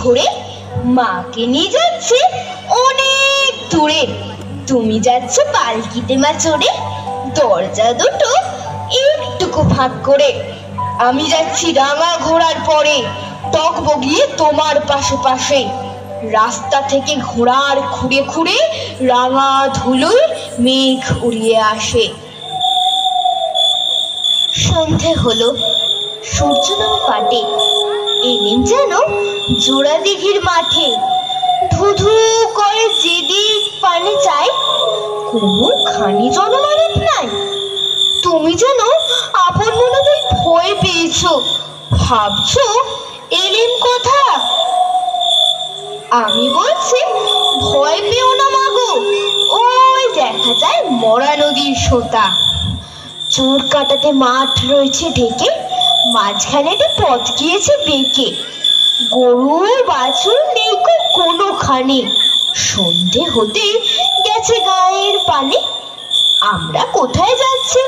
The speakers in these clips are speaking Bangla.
ধরে মাকে নিয়ে যাচ্ছে অনেক দূরে। তুমি যাচ্ছ পালকিতে মা চড়ে, দরজা দুটো একটুকু ফাঁক করে। আমি যাচ্ছি রাঙা ঘোড়ার পরে, টক বগিয়ে তোমার পাশে পাশে। রাস্তা থেকে ঘোড়ার খুঁড়ে খুঁড়ে রাঙা ধুলোয় মেঘ উড়িয়ে আসে। সন্ধে হলো, সূর্য নামা পাটে, এলেন যেন জোড়া দিঘির মাঠে। ধুধু করে যেদিক পানে চাই, কোনো খানি জনমানব নাই। তুমি যেন আপন মনে ভয় পেয়েছো, ভাবছো এলেন কোথা। আমি বলছি ভয় পেও না মাগো, ওই দেখা যায় মরা নদীর সোতা। চোর কাটাতে মাঠ রয়েছে ঢেকে, মাঝখানে একটা পথ গিয়েছে বেঁকে। গরু বাছুর নেই কোনোখানে, সন্ধে হতে গেছে গায়ের পানে। আমরা কোথায় যাচ্ছি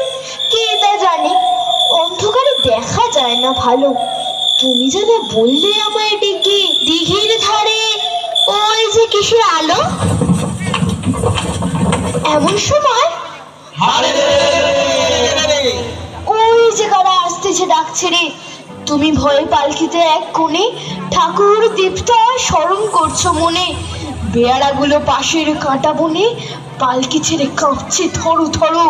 কে তা জানে, অন্ধকারে দেখা যায় না ভালো। তুমি যেন বললে আমায় ডেকে, দিঘির ধারে ওই যে কিসের আলো। এমন সময় ওই যে কারা আসতেছে ডাকছে রে। তুমি ভয়ে পালকিতে এক কোণে ঠাকুর দীপটা স্মরণ করছো মনে। বেয়ারাগুলো পাশের কাঁটা বনে পালকি ছেড়ে কাঁপছে থরু থরু।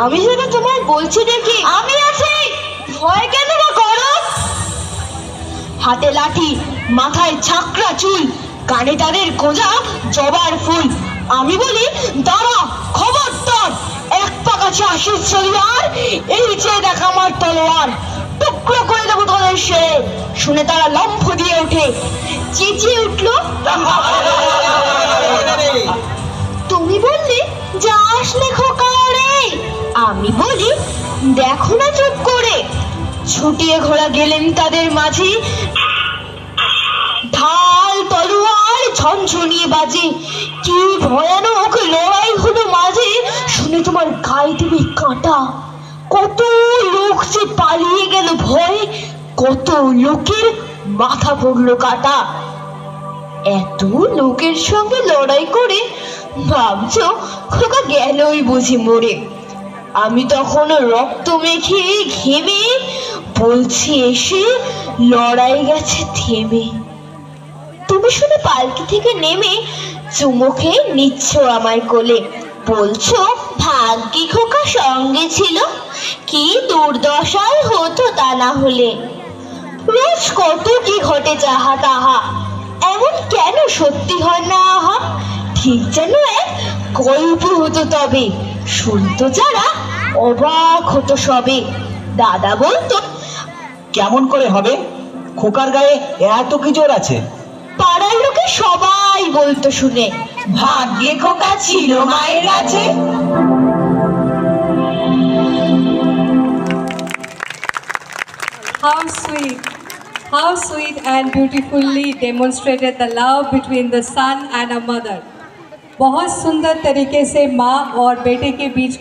আমি যেন তোমায় বলছি ডেকে, আমি আছি, ভয় কেন বা করো। হাতে লাঠি, মাথায় ছাকরা চুল, কানে তাদের গোজা জবার ফুল। আমি বলি দাঁড়া, খবরদার, এক পা কাছে আসিস যদি আর, এই যে দেখ আমার তলোয়ার, টুকরো করে দেবো তোদের সেরে। শুনে তারা লম্ফ দিয়ে ওঠে, চেঁচিয়ে উঠলো। তুমি বললে যাস লেখো কারে, আমি বলি দেখো না চুপ করে। ছুটিয়ে ঘোড়া গেলেন তাদের মাঝে, ঢাল তলোয়ার ঝনঝনিয়ে বাজে। কি ভয়ানক লড়াই হলো মাঝে, শুনে তোমার গায়ে দেবে কাঁটা। কত লোক যে পালিয়ে গেল ভয়ে, কত লোকের মাথা পড়লো কাটা। এত লোকের সঙ্গে লড়াই করে ভাবছো খোকা গেলই বুঝি মরে। আমি তখন রক্ত মেখে ঘেমে বলছি এসে, লড়াই গেছে থেমে। তুমি শুনে পালকি থেকে নেমে চুমুকে নিচ্ছ আমায় কোলে, বলছো ভাগ্যি খোকা সঙ্গে ছিল, কি দুর্দশাই হতো তা না হলে। রোজ কত কি ঘটে যাহা তাহা, এমন কেন সত্যি হয় না আহা। ঠিক যেন এক গল্প হতো তবে, শুনতো যারা অবাক হতো সবে। দাদা বলতো কেমন করে হবে, খোকার গায়ে এত কি জোর আছে। পাড়ার লোকে সবাই বলতো শুনে, ভাগ্যে খোকা ছিল মায়ের কাছে। How sweet and beautifully demonstrated the love between the son and a mother. बहुत सुंदर तरीके से माँ और बेटे के बीच